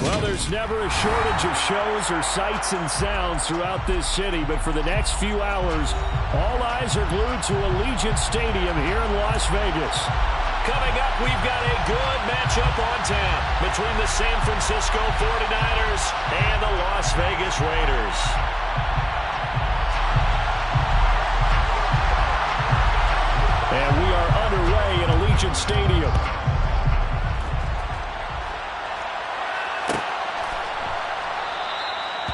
Well, there's never a shortage of shows or sights and sounds throughout this city, but for the next few hours, all eyes are glued to Allegiant Stadium here in Las Vegas. Coming up, we've got a good matchup on tap between the San Francisco 49ers and the Las Vegas Raiders. And we are underway at Allegiant Stadium.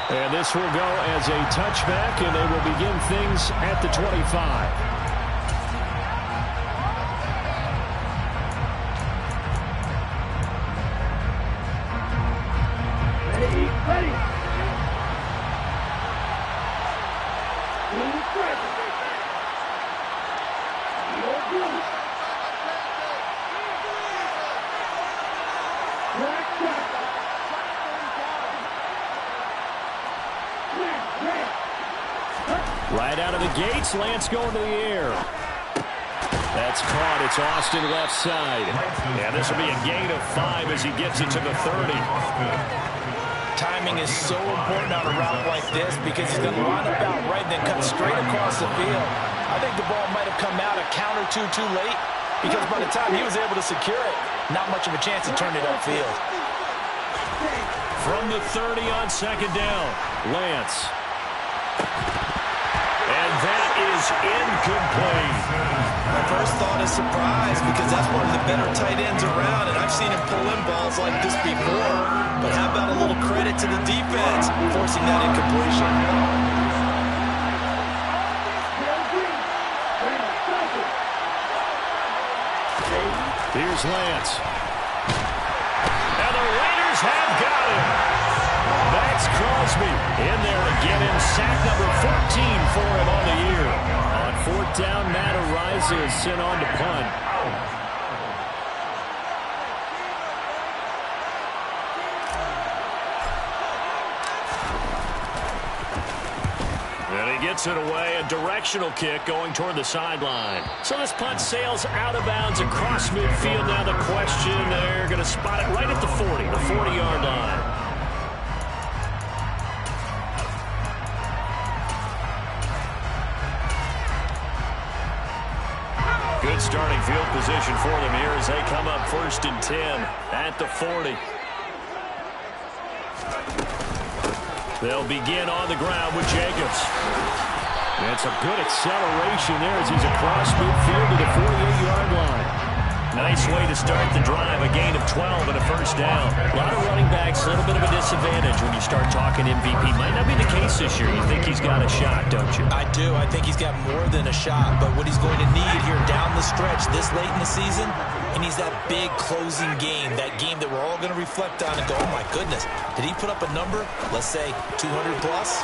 And this will go as a touchback, and they will begin things at the 25. Right out of the gates, Lance going to the air. That's caught. It's Austin left side. Yeah, this will be a gain of 5 as he gets it to the 30. Timing is so important on a route like this because he's going to line up out right and then cut straight across the field. I think the ball might have come out a count or two too late because by the time he was able to secure it, not much of a chance to turn it upfield. From the 30 on second down, Lance. And that is incomplete. My first thought is surprise because that's one of the better tight ends around, and I've seen him pull in balls like this before. But how about a little credit to the defense forcing that incompletion? Here's Lance. And the Raiders have got him. Max Crosby in there again in sack number 14 for him on the year. On fourth down, Matt Araiza is sent on to punt. And he gets it away, a directional kick going toward the sideline. So this punt sails out of bounds across midfield. Now the question, they're going to spot it right at the 40, the 40-yard line. Good starting field position for them here as they come up 1st and 10 at the 40. They'll begin on the ground with Jacobs. And some good acceleration there as he's across midfield to the 48-yard line. Nice way to start the drive, a gain of 12 and a first down. A lot of running backs, a little bit of a disadvantage when you start talking MVP. Might not be the case this year. You think he's got a shot, don't you? I do. I think he's got more than a shot. But what he's going to need here down the stretch this late in the season, he needs that big closing game, that game that we're all going to reflect on and go, oh, my goodness, did he put up a number, let's say 200 plus?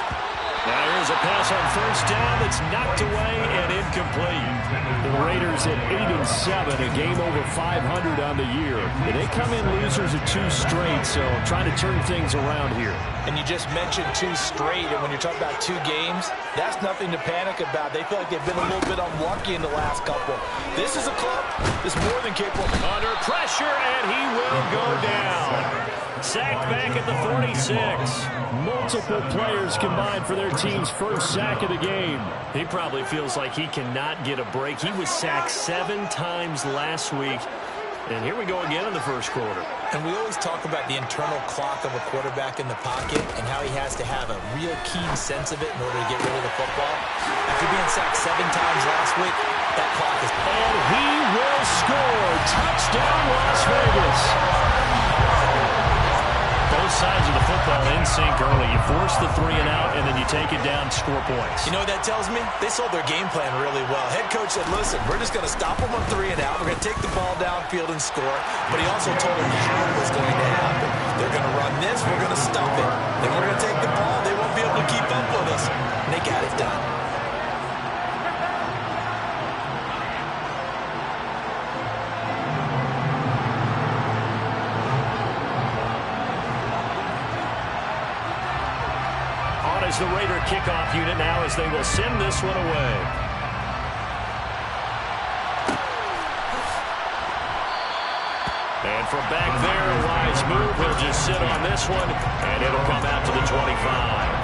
Now here's a pass on first down that's knocked away and incomplete. The Raiders at 8-7, a game over 500 on the year. And they come in losers of 2 straight, so trying to turn things around here. And you just mentioned 2 straight, and when you're talking about 2 games, that's nothing to panic about. They feel like they've been a little bit unlucky in the last couple. This is a club that's more than capable. Under pressure, and he will go down. Sacked back at the 46. Multiple players combined for their team's first sack of the game. He probably feels like he cannot get a break. He was sacked 7 times last week. And here we go again in the first quarter. And we always talk about the internal clock of a quarterback in the pocket and how he has to have a real keen sense of it in order to get rid of the football. After being sacked 7 times last week, that clock is... And he will score. Touchdown, Las Vegas. Both sides of the football in sync early. You force the 3 and out, and then you take it down, score points. You know what that tells me? They sold their game plan really well. Head coach said, listen, we're just going to stop them on 3 and out. We're going to take the ball downfield and score. But he also told them how it was going to happen. They're going to run this. We're going to stop it. Then we're going to take the ball. They won't be able to keep up with us. And they got it done. Is the Raider kickoff unit now as they will send this one away. And from back there, a wise move. He'll just sit on this one, and it'll come out to the 25.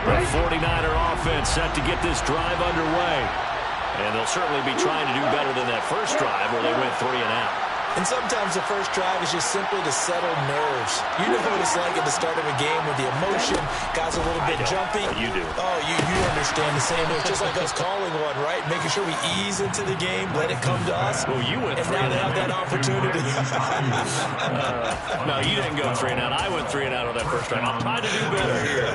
The 49er offense set to get this drive underway. And they'll certainly be trying to do better than that first drive where they went 3 and out. And sometimes the first drive is just simply to settle nerves. You know what it's like at the start of a game with the emotion. Guys a little bit jumpy. You do. Oh, you understand the same. It's just like us calling one, right? Making sure we ease into the game, let it come to us. Well, you went 3 and and now they have that opportunity. No, you didn't go 3 and out. I went 3 and out on that first drive. I'm trying to do better here.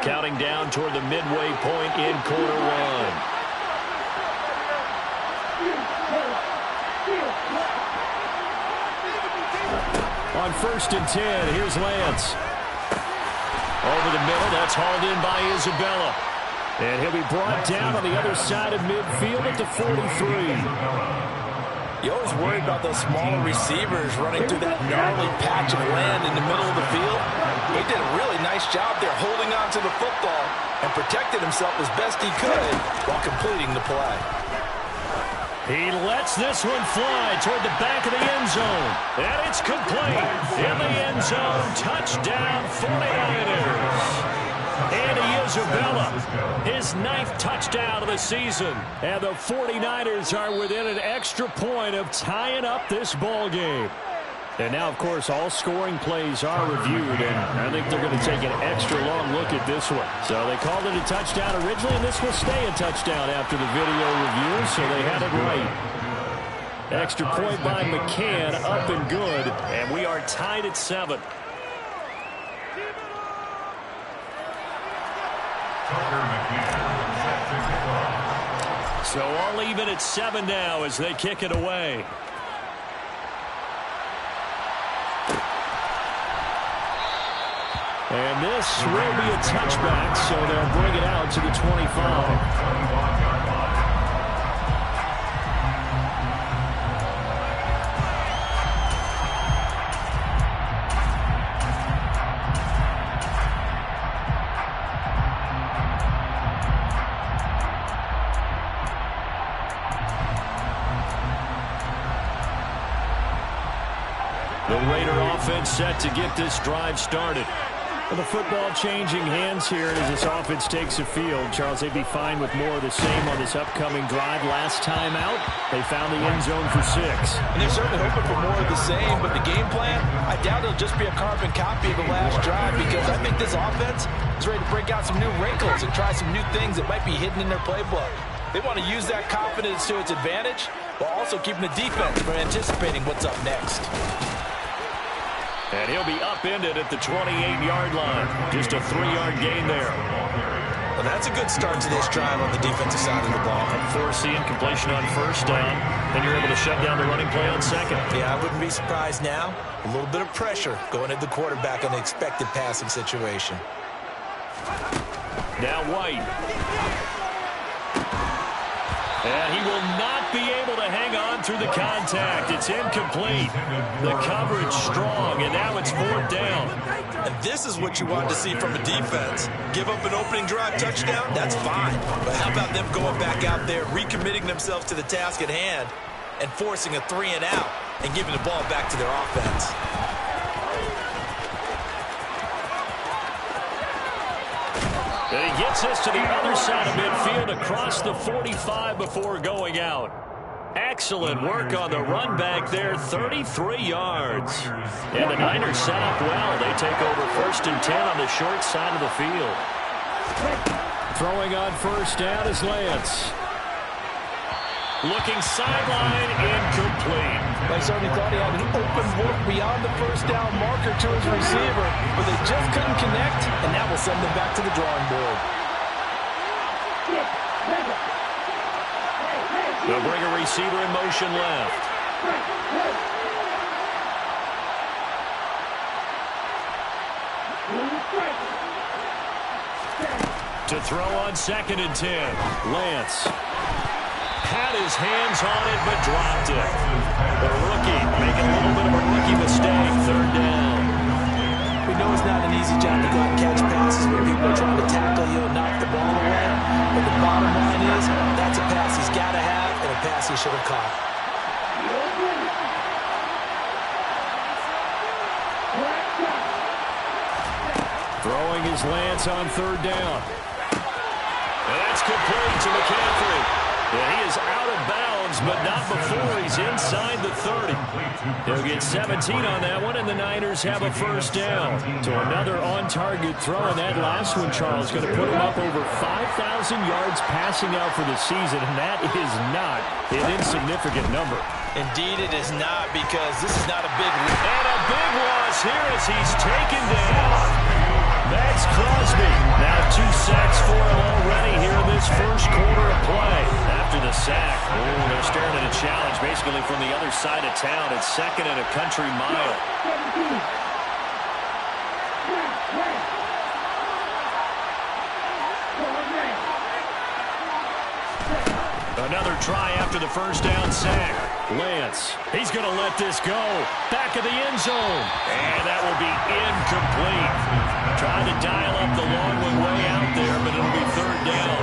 Counting down toward the midway point in quarter one. On 1st and 10, here's Lance. Over the middle, that's hauled in by Isabella. And he'll be brought down on the other side of midfield at the 43. You always worry about those smaller receivers running through that gnarly patch of land in the middle of the field. He did a really nice job there holding on to the football and protected himself as best he could while completing the play. He lets this one fly toward the back of the end zone. And it's complete. In the end zone, touchdown 49ers. Andy Isabella, his 9th touchdown of the season. And the 49ers are within an extra point of tying up this ball game. And now, of course, all scoring plays are reviewed, and I think they're going to take an extra long look at this one. So they called it a touchdown originally, and this will stay a touchdown after the video review, so they had it right. Extra point by McCann, up and good, and we are tied at 7. So all even at 7 now as they kick it away. And this will be a touchback, so they'll bring it out to the 25. The Raider offense set to get this drive started. Well, the football changing hands here as this offense takes the field. Charles, they'd be fine with more of the same on this upcoming drive. Last time out, they found the end zone for 6. And they're certainly hoping for more of the same, but the game plan, I doubt it'll just be a carbon copy of the last drive, because I think this offense is ready to break out some new wrinkles and try some new things that might be hidden in their playbook. They want to use that confidence to its advantage while also keeping the defense from anticipating what's up next. And he'll be upended at the 28-yard line. Just a 3-yard gain there. Well, that's a good start to this drive on the defensive side of the ball. Forcing completion on first down. Then you're able to shut down the running play on second. Yeah, I wouldn't be surprised now. A little bit of pressure going at the quarterback on the expected passing situation. Now White. And he will not be able to hang on through the contact. It's incomplete. The coverage strong, and now it's 4th down. And this is what you want to see from a defense. Give up an opening drive touchdown, that's fine. But how about them going back out there, recommitting themselves to the task at hand, and forcing a 3 and out, and giving the ball back to their offense. And he gets us to the other side of midfield across the 45 before going out. Excellent work on the run back there, 33 yards. And the Niners set up well. They take over 1st and 10 on the short side of the field. Throwing on first down is Lance. Looking sideline, incomplete. They certainly thought he had an open look beyond the first down marker to his receiver, but they just couldn't connect, and that will send them back to the drawing board. They'll bring a receiver in motion left. To throw on 2nd and 10. Lance had his hands on it, but dropped it. The rookie making a little bit of a rookie mistake. 3rd down. We know it's not an easy job to go out and catch passes when people are trying to tackle you and knock the ball away. But the bottom line is, that's a pass he's got to have and a pass he should have caught. Throwing his Lance on 3rd down. And that's complete to McCaffrey. Yeah, he is out of bounds, but not before he's inside the 30. He'll get 17 on that one, and the Niners have a 1st down. So another on-target throw, and that last one, Charles, going to put him up over 5,000 yards passing out for the season, and that is not an insignificant number. Indeed it is not, because this is not a big lead. And a big loss here as he's taken down. Max Crosby. Now 2 sacks for him already here in this 1st quarter of play. After the sack, they're staring at a challenge basically from the other side of town. It's 2nd and a country mile. Another try after the 1st down sack. Lance, he's going to let this go. Back of the end zone. And that will be incomplete. Trying to dial up the long way out there, but it'll be 3rd down.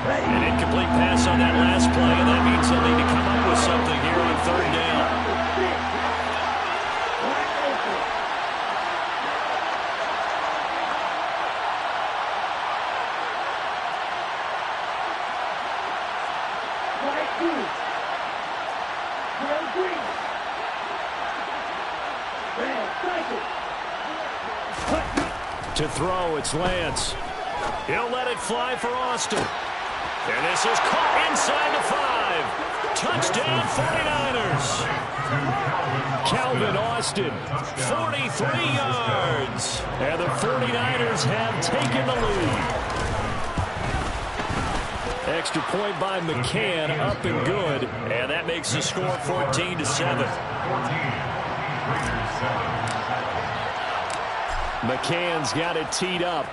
An incomplete pass on that last play, and that means they'll need to come up with something here on 3rd down. To throw, it's Lance. He'll let it fly for Austin. And this is caught inside the 5. Touchdown 49ers. Calvin Austin, 43 yards. And the 49ers have taken the lead. Extra point by McCann, up and good. And that makes the score 14-7. McCann's got it teed up.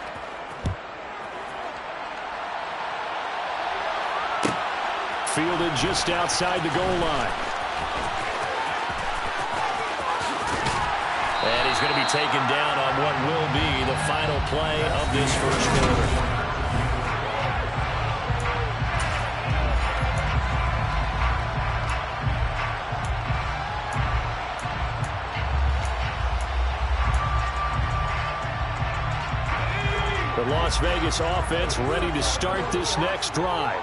Fielded just outside the goal line. And he's going to be taken down on what will be the final play of this 1st quarter. The Las Vegas offense ready to start this next drive.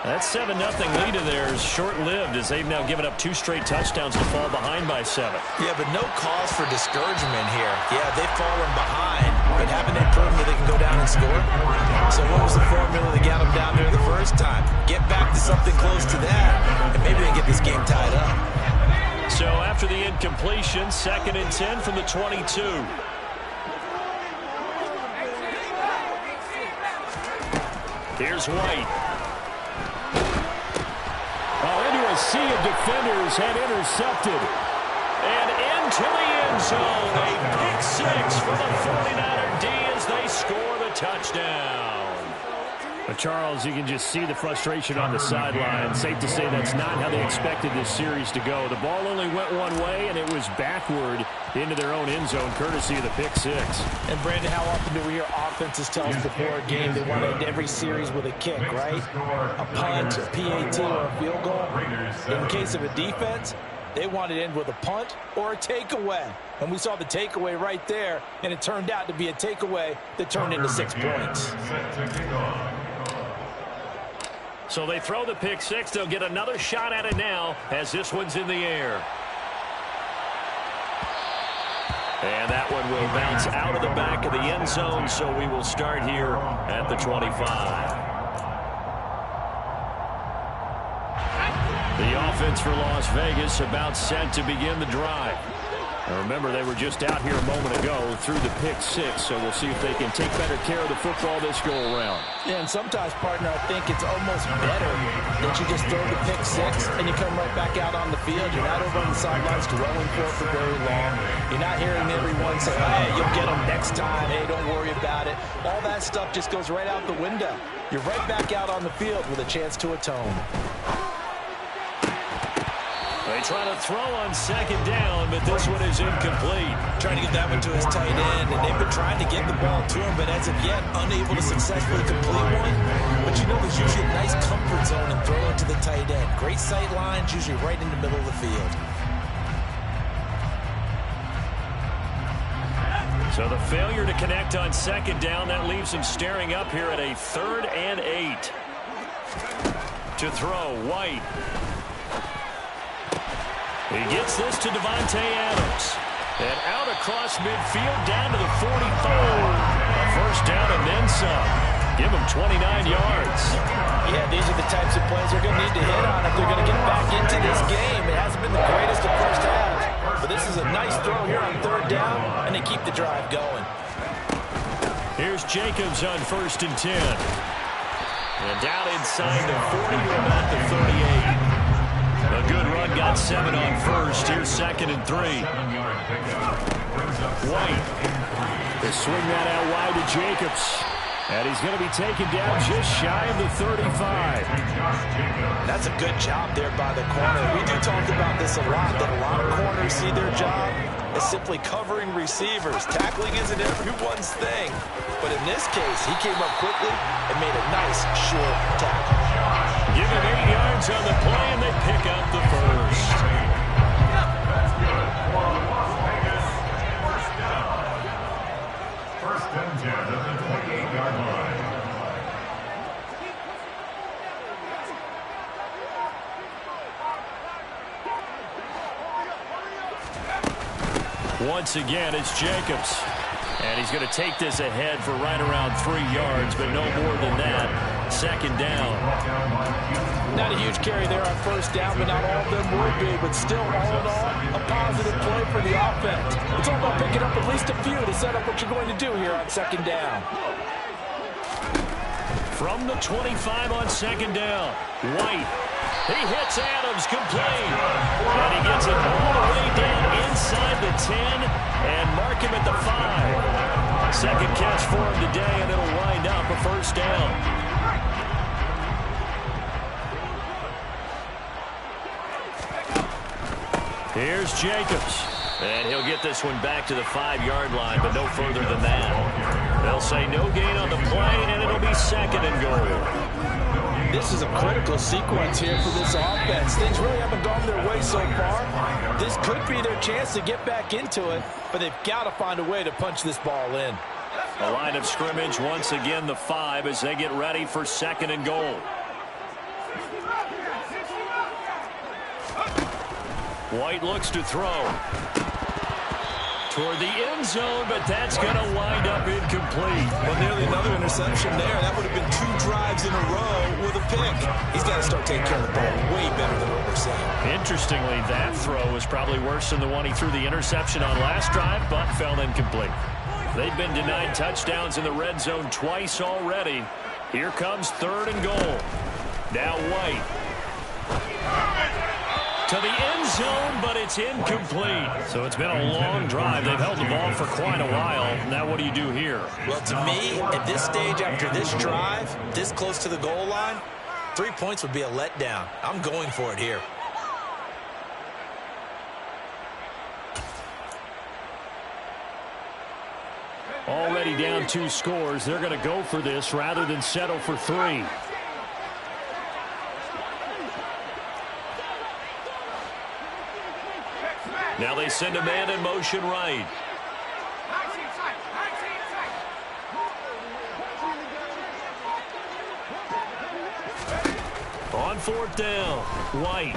That 7-0 lead of theirs short-lived as they've now given up 2 straight touchdowns to fall behind by 7. Yeah, but no cause for discouragement here. Yeah, they've fallen behind, but haven't they proven that they can go down and score? So what was the formula that got them down there the first time? Get back to something close to that, and maybe they can get this game tied up. So after the incompletion, 2nd and 10 from the 22. Here's White. Into a sea of defenders and intercepted. And into the end zone. A pick 6 for the 49er D as they score the touchdown. But Charles, you can just see the frustration on the sideline. Safe to say that's not how they expected this series to go. The ball only went one way, and it was backward into their own end zone, courtesy of the pick 6. And, Brandon, how often do we hear offenses tell us before a game they want to end every series with a kick, right? A punt, a PAT, or a field goal. In case of a defense, they want to end with a punt or a takeaway. And we saw the takeaway right there, and it turned out to be a takeaway that turned into 6 points. So they throw the pick 6. They'll get another shot at it now as this one's in the air. And that one will bounce out of the back of the end zone, so we will start here at the 25. The offense for Las Vegas about set to begin the drive. Remember, they were just out here a moment ago through the pick six, so we'll see if they can take better care of the football this go-around. Yeah, and sometimes, partner, I think it's almost better that you just throw the pick six and you come right back out on the field. You're not over on the sidelines dwelling for very long. You're not hearing everyone say, hey, you'll get them next time. Hey, don't worry about it. All that stuff just goes right out the window. You're right back out on the field with a chance to atone. They try to throw on second down, but this one is incomplete. Trying to get that one to his tight end, and they've been trying to get the ball to him, but as of yet, unable to successfully complete one. But you know there's usually a nice comfort zone in throwing to the tight end. Great sight lines, usually right in the middle of the field. So the failure to connect on second down, that leaves him staring up here at a 3rd and 8. To throw, White. He gets this to Davante Adams. And out across midfield, down to the 45. A first down and then some. Give him 29 yards. Yeah, these are the types of plays they're going to need to hit on if they're going to get back into this game. It hasn't been the greatest of first halves, but this is a nice throw here on 3rd down, and they keep the drive going. Here's Jacobs on 1st and 10. And down inside the 40 to about the 38. A good run, got 7 on 1st. Here's 2nd and 3. White. They swing that out wide to Jacobs. And he's going to be taken down just shy of the 35. That's a good job there by the corner. We do talk about this a lot, that a lot of corners see their job as simply covering receivers. Tackling isn't everyone's thing. But in this case, he came up quickly and made a nice, short tackle. Give him 8 yards on the play, and they pick up the first. First and 10 at the 28-yard line. Once again, it's Jacobs. And he's going to take this ahead for right around 3 yards, but no more than that. 2nd down. Not a huge carry there on 1st down, but not all of them would be. But still, all in all, a positive play for the offense. It's all about picking up at least a few to set up what you're going to do here on 2nd down. From the 25 on 2nd down, White. He hits Adams, complete. And he gets it all the way down inside the 10 and mark him at the 5. Second catch for him today, and it'll wind up a 1st down. Here's Jacobs. And he'll get this one back to the 5-yard line, but no further than that. They'll say no gain on the play, and it'll be 2nd and goal. This is a critical sequence here for this offense. Things really haven't gone their way so far. This could be their chance to get back into it, but they've got to find a way to punch this ball in. A line of scrimmage, once again the 5 as they get ready for 2nd and goal. White looks to throw. Toward the end zone, but that's going to wind up incomplete. Well, nearly another interception there. That would have been 2 drives in a row with a pick. He's got to start taking care of the ball way better than what we're seeing. Interestingly, that throw was probably worse than the one he threw the interception on last drive, but fell incomplete. They've been denied touchdowns in the red zone twice already. Here comes 3rd and goal. Now White. To the end zone, but it's incomplete. So it's been a long drive. They've held the ball for quite a while. Now what do you do here? Well, to me, at this stage after this drive, this close to the goal line, 3 points would be a letdown. I'm going for it here. Already down 2 scores. They're going to go for this rather than settle for 3. Now they send a man in motion right. On 4th down, White.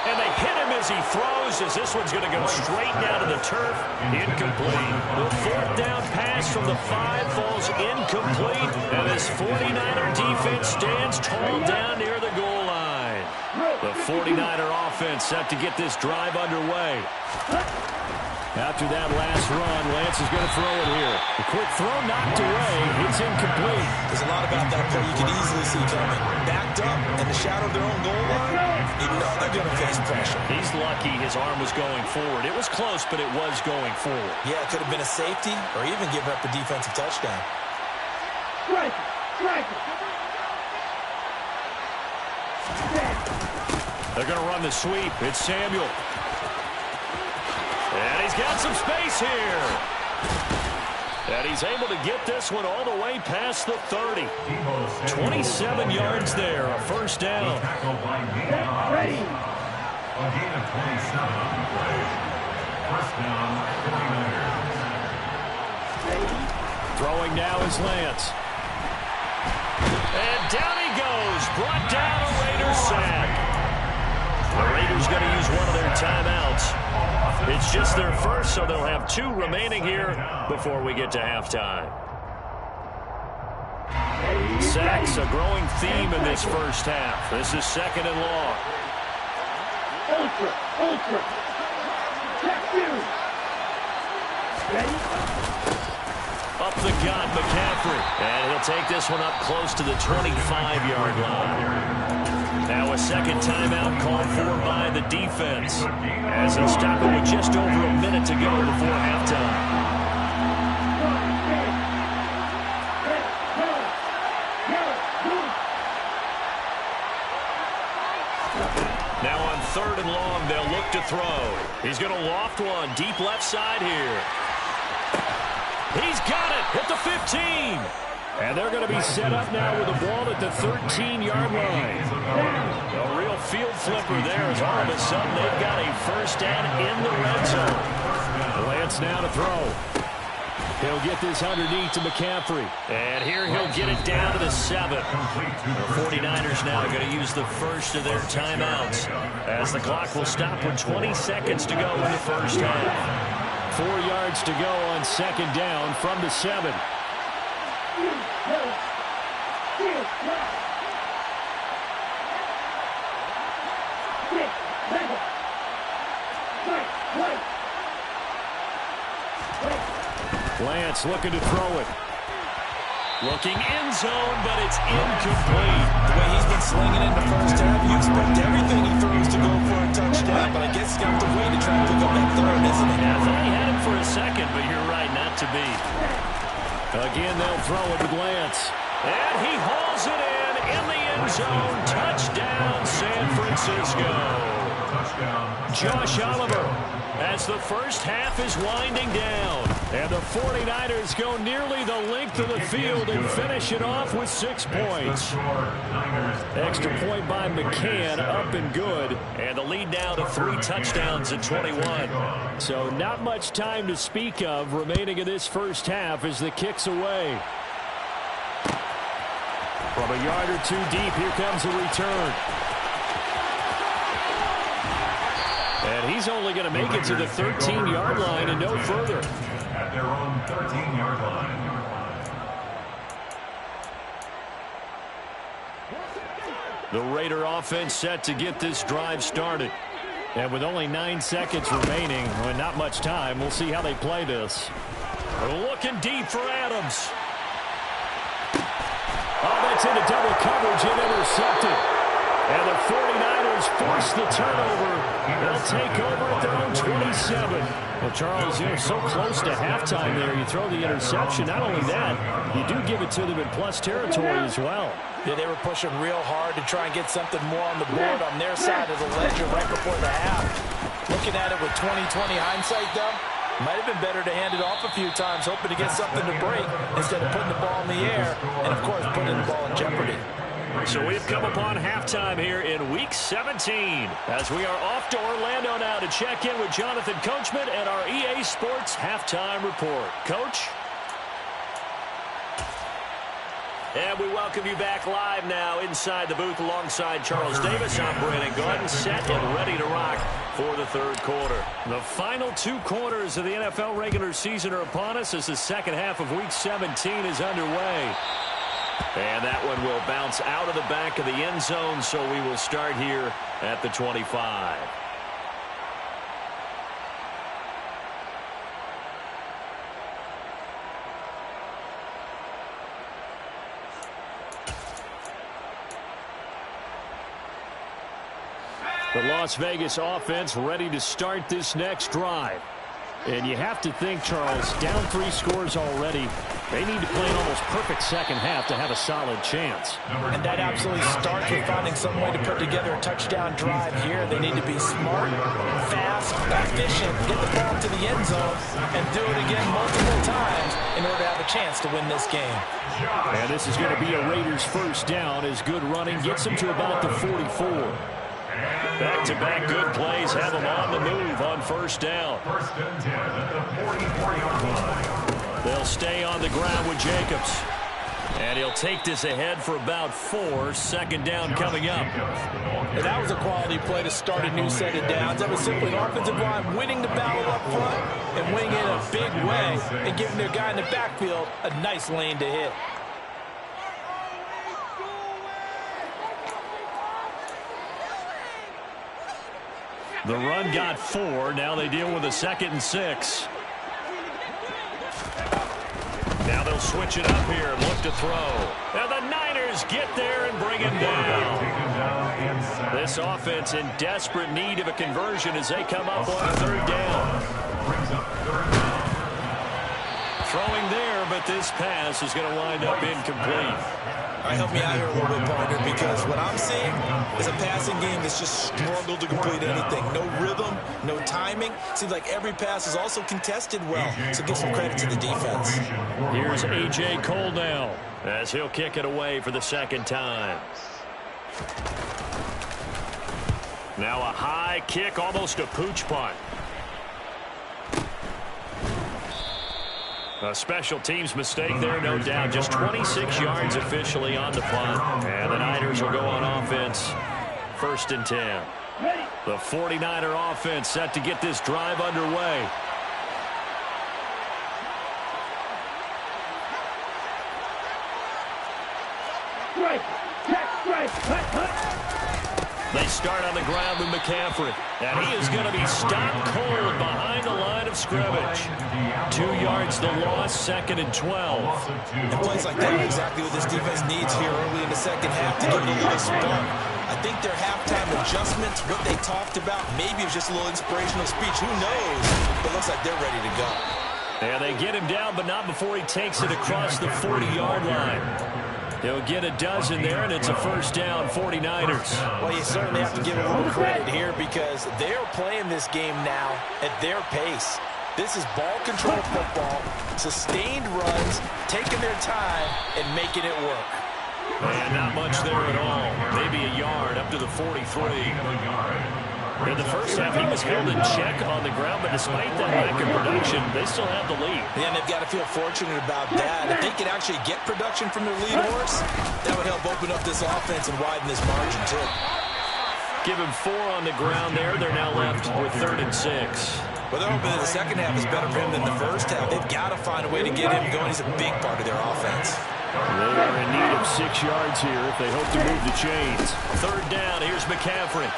And they hit him as he throws, as this one's going to go straight down to the turf. Incomplete. The 4th down pass from the 5 falls incomplete. And this 49er defense stands tall down near the goal line. The 49er offense set to get this drive underway. After that last run, Lance is going to throw it here. The quick throw knocked away. It's incomplete. There's a lot about that play you can easily see coming. Backed up in the shadow of their own goal line, you know they're going to face pressure. He's lucky his arm was going forward. It was close, but it was going forward. Yeah, it could have been a safety or even given up a defensive touchdown. They're going to run the sweep. It's Samuel. And he's got some space here. And he's able to get this one all the way past the 30. 27 yards there, a first down. Ready. A gain of 27 on the play. First down, 49ers. Throwing now is Lance. And down he goes. Brought down a Raiders sack. The Raiders going to use one of their timeouts. It's just their first, so they'll have 2 remaining here before we get to halftime. Sacks, a growing theme in this first half. This is 2nd and long. Ultra. Check you. Ready? Up the gut, McCaffrey. And he'll take this one up close to the 25-yard line. Now a second timeout called for by the defense as he'll stop it with just over a minute to go before halftime. Now on 3rd and long, they'll look to throw. He's going to loft one deep left side here. He's got it at the 15. And they're going to be set up now with the ball at the 13-yard line. A real field flipper there as all of a sudden they've got a first down in the red zone. Lance now to throw. He'll get this underneath to McCaffrey. And here he'll get it down to the 7. The 49ers now are going to use the first of their timeouts as the clock will stop with 20 seconds to go in the first half. 4 yards to go on 2nd down from the 7. Lance looking to throw it. Looking end zone, but it's incomplete. The way he's been slinging in the first half, you expect everything he throws to go for a touchdown, but I guess he's going to have to wait to try and pick up that 3rd, isn't it? Yeah, I thought he had him for a second, but you're right, not to be. Again, they'll throw it with Lance. And he hauls it in the end zone. Touchdown, San Francisco. Josh Oliver as the first half is winding down. And the 49ers go nearly the length of the field and finish it off with 6 points. Extra point by McCann, up and good. And the lead now to 3 touchdowns at 21. So not much time to speak of remaining in this first half as the kick's away. From a yard or 2 deep, here comes a return. And he's only going to make it to the 13-yard line and no further. At their own 13-yard line. The Raider offense set to get this drive started. And with only 9 seconds remaining, well, not much time, we'll see how they play this. Looking deep for Adams. Oh, that's into double coverage and intercepted. And the 49ers force the turnover. They'll take over at their own 27. Well, Charles, you're so close to halftime there. You throw the interception. Not only that, you do give it to them in plus territory as well. Yeah, they were pushing real hard to try and get something more on the board on their side of the ledger right before the half. Looking at it with 20/20 hindsight, though, might have been better to hand it off a few times, hoping to get something to break instead of putting the ball in the air and, of course, putting the ball in jeopardy. So we've come upon halftime here in Week 17 as we are off to Orlando now to check in with Jonathan Coachman and our EA Sports Halftime Report. Coach? And we welcome you back live now inside the booth alongside Charles Davis. I'm Brandon Gordon, set and ready to rock for the 3rd quarter. The final 2 quarters of the NFL regular season are upon us as the second half of Week 17 is underway. And that one will bounce out of the back of the end zone, so we will start here at the 25. The Las Vegas offense ready to start this next drive. And you have to think, Charles, down 3 scores already. They need to play an almost perfect second half to have a solid chance. And that absolutely starts with finding some way to put together a touchdown drive here. They need to be smart, fast, efficient, get the ball to the end zone, and do it again multiple times in order to have a chance to win this game. And this is going to be a Raiders first down as good running gets them to about the 44. Back-to-back good plays have them on the move on first down. First and 10 at the 44-yard line. They'll stay on the ground with Jacobs. And he'll take this ahead for about 4. Second down coming up. And that was a quality play to start a new set of downs. That was simply an offensive line winning the battle up front and winning in a big way and giving their guy in the backfield a nice lane to hit. The run got 4. Now they deal with a 2nd and 6. Now they'll switch it up here and look to throw. And the Niners get there and bring him down. This offense in desperate need of a conversion as they come up on 3rd down. Throwing there, but this pass is going to wind up incomplete. All right, help me out here a little bit, partner, because what I'm seeing is a passing game that's just struggled to complete anything. No rhythm, no timing. Seems like every pass is also contested well, so give some credit to the defense. Here's A.J. Cole now as he'll kick it away for the 2nd time. Now a high kick, almost a pooch punt. A special teams mistake there, no doubt. Just 26 yards officially on the punt. And the Niners will go on offense. 1st and 10. The 49er offense set to get this drive underway. They start on the ground with McCaffrey. And he is going to be stopped cold behind the line of scrimmage. 2 yards the loss, 2nd and 12. And plays like that are exactly what this defense needs here early in the second half to give it a little spark. I think their halftime adjustments, what they talked about, maybe it was just a little inspirational speech. Who knows? But it looks like they're ready to go. And they get him down, but not before he takes it across the 40-yard line. He'll get a dozen there, and it's a first down, 49ers. Well, you certainly have to give a little credit here because they're playing this game now at their pace. This is ball control football, sustained runs, taking their time, and making it work. And not much there at all. Maybe a yard up to the 43. In the first half, he was held in check on the ground, but despite that lack of production, they still have the lead. Yeah, and they've got to feel fortunate about that. If they can actually get production from their lead horse, that would help open up this offense and widen this margin, too. Give him 4 on the ground there. They're now left with 3rd and 6. Well, they're hoping that the second half is better for him than the first half. They've got to find a way to get him going. He's a big part of their offense. They are in need of 6 yards here if they hope to move the chains. 3rd down, here's McCaffrey.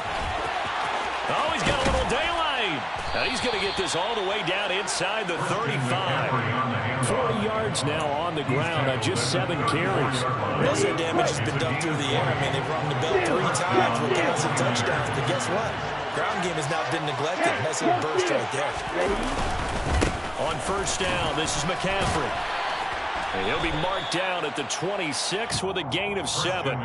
Oh, he's got a little daylight. Now he's going to get this all the way down inside the 35. 40 yards now on the ground on just 7 carries. Most of the damage has been done through the air. I mean, they've rung the bell 3 times with passing touchdowns. But guess what? Ground game has not been neglected. Nice little burst right there. On first down, this is McCaffrey. And he'll be marked down at the 26 with a gain of 7.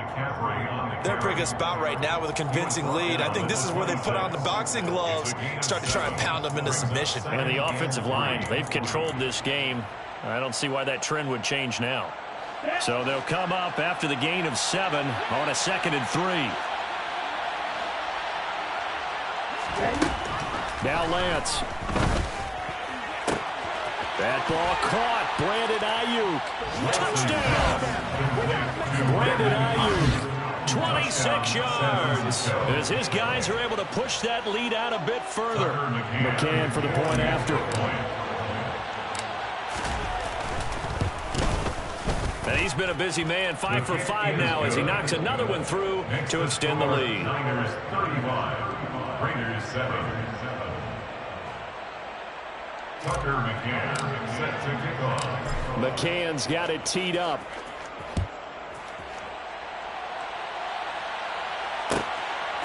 They're in a pretty good spot right now with a convincing lead. I think this is where they put on the boxing gloves, start to try and pound them into submission. And the offensive line, they've controlled this game. I don't see why that trend would change now. So they'll come up after the gain of 7 on a 2nd and 3. Now Lance. That ball caught. Brandon Ayuk. Touchdown. Brandon Ayuk. 26 yards. As his guys are able to push that lead out a bit further. McCann for the point after. And He's been a busy man, 5 for 5 now as he knocks another one through to extend the lead. Niners 35, Raiders 7. Tucker McCann set to kick off. McCann's got it teed up.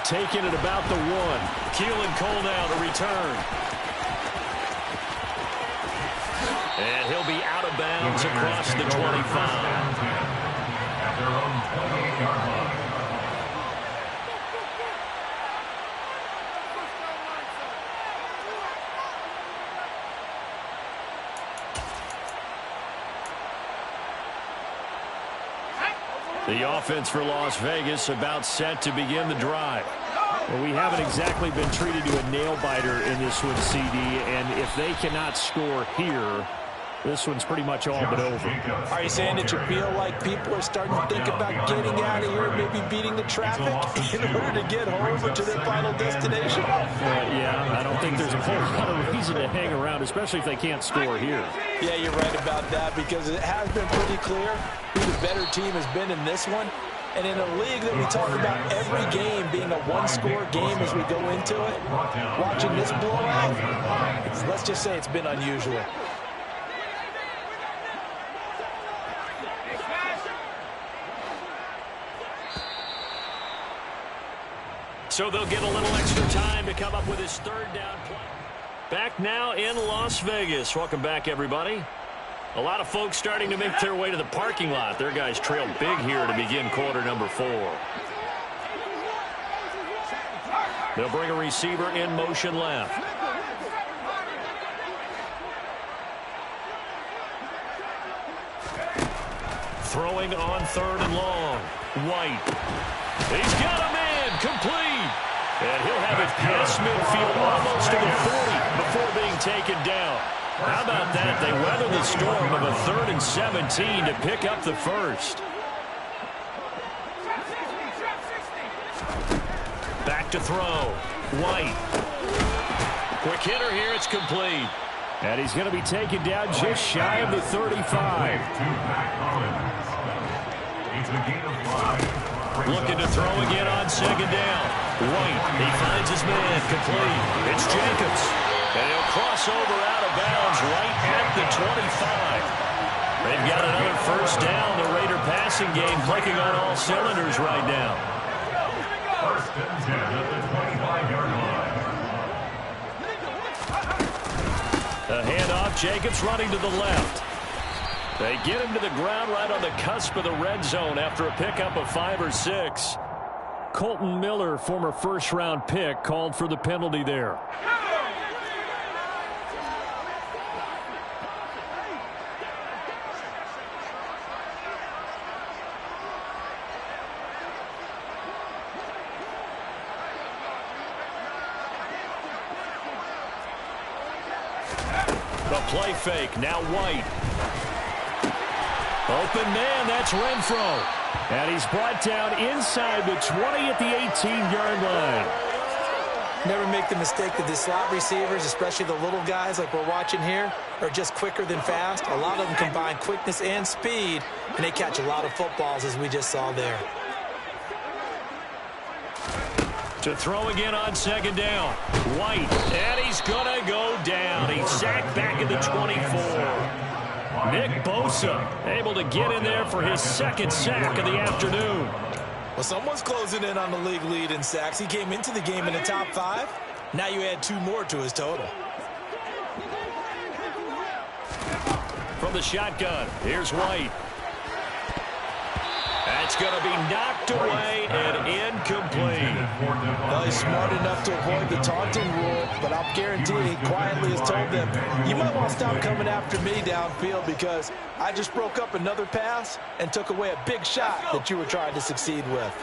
Taking it about the 1. Keelan Cole now to return. And he'll be out of bounds across the 25. At their own 28-yard line. The offense for Las Vegas about set to begin the drive. Well, we haven't exactly been treated to a nail-biter in this one, CD, and if they cannot score here, this one's pretty much all but over. Are you saying that you feel like people are starting to think about getting out of here, maybe beating the traffic in order to get home or to their final destination? Yeah, I don't think there's a whole lot of reason to hang around, especially if they can't score here. Yeah, you're right about that because it has been pretty clear who the better team has been in this one. And in a league that we talk about every game being a one-score game as we go into it, watching this blowout, let's just say it's been unusual. So they'll get a little extra time to come up with his third down play. Back now in Las Vegas. Welcome back, everybody. A lot of folks starting to make their way to the parking lot. Their guys trail big here to begin quarter number 4. They'll bring a receiver in motion left. Throwing on 3rd and long. White. He's got a man complete. And he'll have it past midfield almost to the 40 before being taken down. How about that? They weather the storm of a 3rd and 17 to pick up the first. Back to throw. White. Quick hitter here. It's complete. And he's going to be taken down just shy of the 35. It's a gain of 5. Looking to throw again on 2nd down. White, he finds his man, complete. It's Jacobs. And he'll cross over out of bounds right at the 25. They've got another first down. The Raider passing game clicking on all cylinders right now. 1st and 10 at the 25-yard line. A handoff, Jacobs running to the left. They get him to the ground right on the cusp of the red zone after a pickup of 5 or 6. Colton Miller, former first-round pick, called for the penalty there. The play fake, now White. Open man, that's Renfro. And he's brought down inside the 20 at the 18-yard line. Never make the mistake that the slot receivers, especially the little guys like we're watching here, are just quicker than fast. A lot of them combine quickness and speed, and they catch a lot of footballs, as we just saw there. To throw again on 2nd down. White, and he's going to go down. He's sacked back at the 24. Nick Bosa able to get in there for his 2nd sack of the afternoon. Well, someone's closing in on the league lead in sacks. He came into the game in the top 5. Now you add 2 more to his total. From the shotgun, here's White. That's going to be knocked away and incomplete. Well, he's smart enough to avoid the taunting rule, but I'll guarantee he quietly has told them, you might want to stop coming after me downfield because I just broke up another pass and took away a big shot that you were trying to succeed with.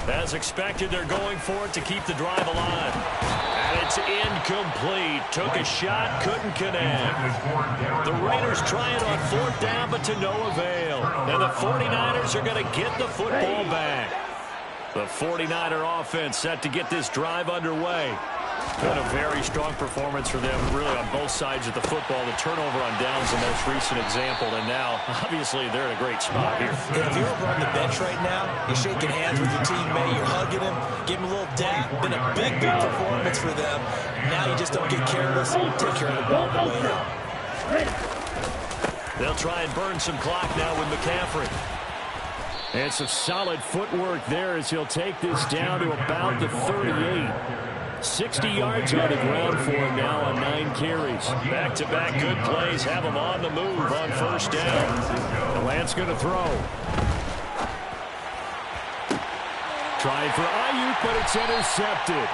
As expected, they're going for it to keep the drive alive. And it's incomplete. Took a shot, couldn't connect. The Raiders try it on 4th down, but to no avail. And the 49ers are going to get the football back. The 49er offense set to get this drive underway. Been a very strong performance for them, really, on both sides of the football. The turnover on downs, the most recent example, and now, obviously, they're in a great spot here. If you're over on the bench right now, you're shaking hands with your teammate, you're hugging him, give him a little dap. Been a big, big performance for them. Now you just don't get careless, take care of the ball on the way out. They'll try and burn some clock now with McCaffrey. And some solid footwork there as he'll take this down to about the 38. 60 yards on the ground for him now on 9 carries. Back-to-back good plays have him on the move on first down. And Lance going to throw. Trying for Ayuk, but it's intercepted.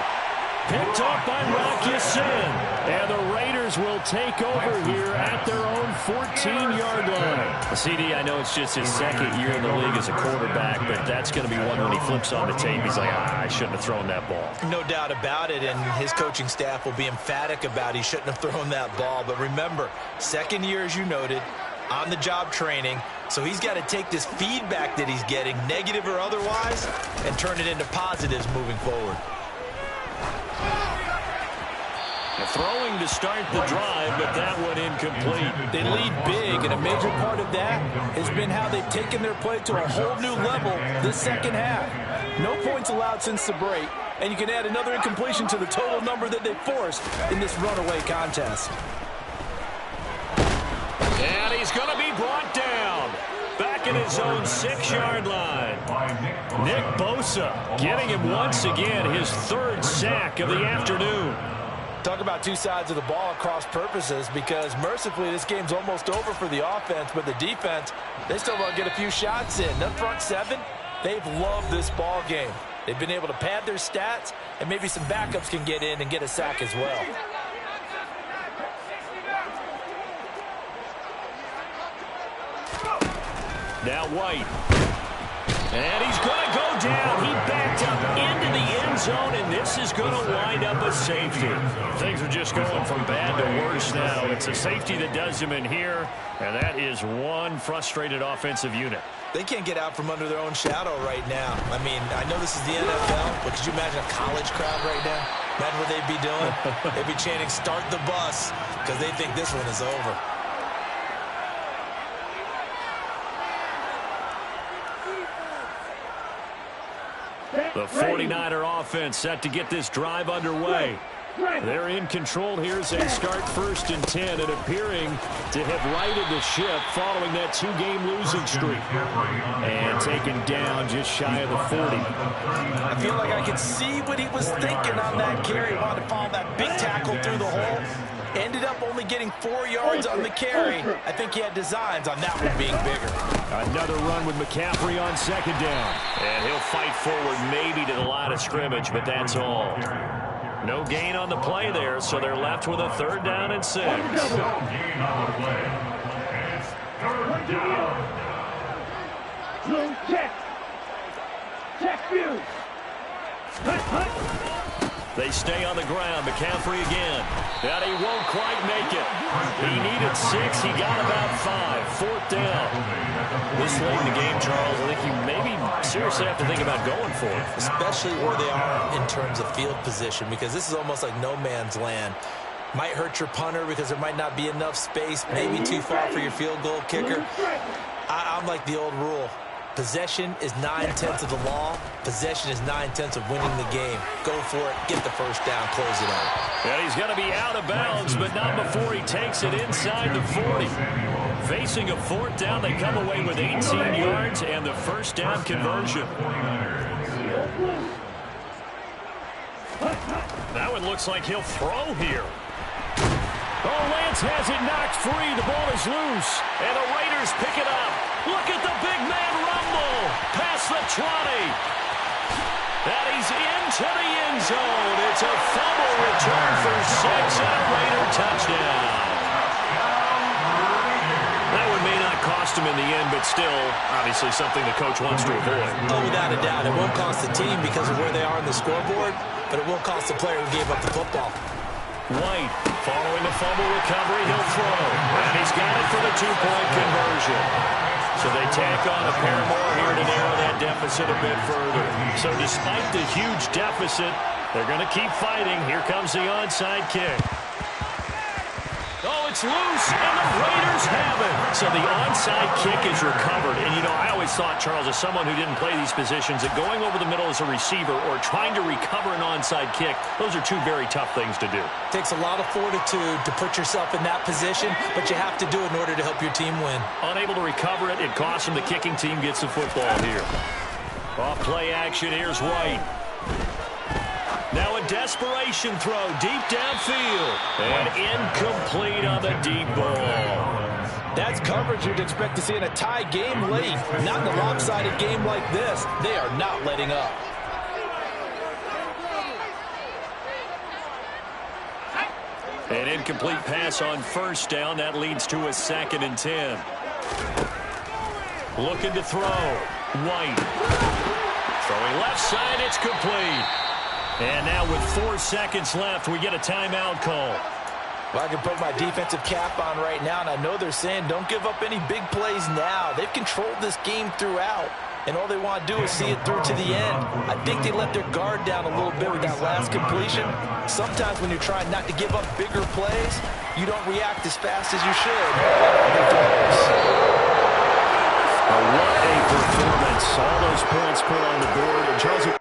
Picked off by Rock Ya-Sin. And the Raiders will take over here at their own 14-yard line. CD, I know it's just his second year in the league as a quarterback, but that's going to be one when he flips on the tape. He's like, I shouldn't have thrown that ball. No doubt about it, and his coaching staff will be emphatic about he shouldn't have thrown that ball. But remember, second year, as you noted, on-the-job training, so he's got to take this feedback that he's getting, negative or otherwise, and turn it into positives moving forward. Throwing to start the drive, but that one incomplete. They lead big, and a major part of that has been how they've taken their play to a whole new level this second half. No points allowed since the break, and you can add another incompletion to the total number that they forced in this runaway contest. And he's going to be brought down. Back in his own 6-yard line. Nick Bosa getting him once again his 3rd sack of the afternoon. Talk about two sides of the ball at cross purposes, because mercifully this game's almost over for the offense, but the defense, they still want to get a few shots in. That front 7, they've loved this ball game. They've been able to pad their stats, and maybe some backups can get in and get a sack as well. Now White. And he's going to go down. He backed up into the end zone, and this is going to wind up a safety. Things are just going from bad to worse now. It's a safety that does him in here, and that is one frustrated offensive unit. They can't get out from under their own shadow right now. I mean, I know this is the NFL, but could you imagine a college crowd right now? Imagine what they'd be doing. They'd be chanting, "Start the bus," because they think this one is over. The 49er offense set to get this drive underway. They're in control here as they start 1st and 10 and appearing to have righted the ship following that 2-game losing streak. And taken down just shy of the 40. I feel like I can see what he was thinking on that carry. He wanted to follow that big tackle through the hole. Ended up only getting 4 yards on the carry. I think he had designs on that one being bigger. Another run with McCaffrey on 2nd down. And he'll fight forward maybe to the line of scrimmage, but that's all. No gain on the play there, so they're left with a 3rd down and 6. No gain on the play. It's 3rd down. Check. Check view. They stay on the ground. McCaffrey again. And he won't quite make it. He needed 6. He got about 5. 4th down. This late in the game, Charles, I think you maybe seriously have to think about going for it, especially where they are in terms of field position, because this is almost like no man's land. Might hurt your punter because there might not be enough space, maybe too far for your field goal kicker. I'm like the old rule. Possession is 9/10 of the law. Possession is 9/10 of winning the game. Go for it. Get the 1st down. Close it out. And he's going to be out of bounds, but not before he takes it inside the 40. Facing a 4th down, they come away with 18 yards and the 1st down conversion. That one looks like he'll throw here. Oh, Lance has it knocked free. The ball is loose, and the Raiders pick it up. Look at the big man rumble past the 20. And he's into the end zone. It's a fumble return for 6 and a Raider touchdown. That one may not cost him in the end, but still, obviously something the coach wants to avoid. Oh, without a doubt. It won't cost the team because of where they are on the scoreboard, but it will cost the player who gave up the football. White, following the fumble recovery, he'll throw. And he's got it for the 2-point conversion. So they tack on a pair more here to narrow that deficit a bit further. So despite the huge deficit, They're going to keep fighting. Here comes the onside kick. Oh, it's loose, and the Raiders have it. So the onside kick is recovered. And, you know, I always thought, Charles, as someone who didn't play these positions, that going over the middle as a receiver or trying to recover an onside kick, those are two very tough things to do. Takes a lot of fortitude to put yourself in that position, but you have to do it in order to help your team win. Unable to recover it, it costs them. The kicking team gets the football here. Off play action, here's White. Now a desperation throw deep downfield. And incomplete on the deep ball. That's coverage you'd expect to see in a tie game late. Not in a lopsided game like this. They are not letting up. An incomplete pass on first down. That leads to a 2nd and 10. Looking to throw. White. Throwing left side. It's complete. And now with 4 seconds left, we get a timeout call. Well, I can put my defensive cap on right now, and I know they're saying don't give up any big plays now. They've controlled this game throughout, and all they want to do is see it through to the end. I think they let their guard down a little bit with that last completion. Sometimes when you're trying not to give up bigger plays, you don't react as fast as you should. What a performance. All those points put on the board. And Charles...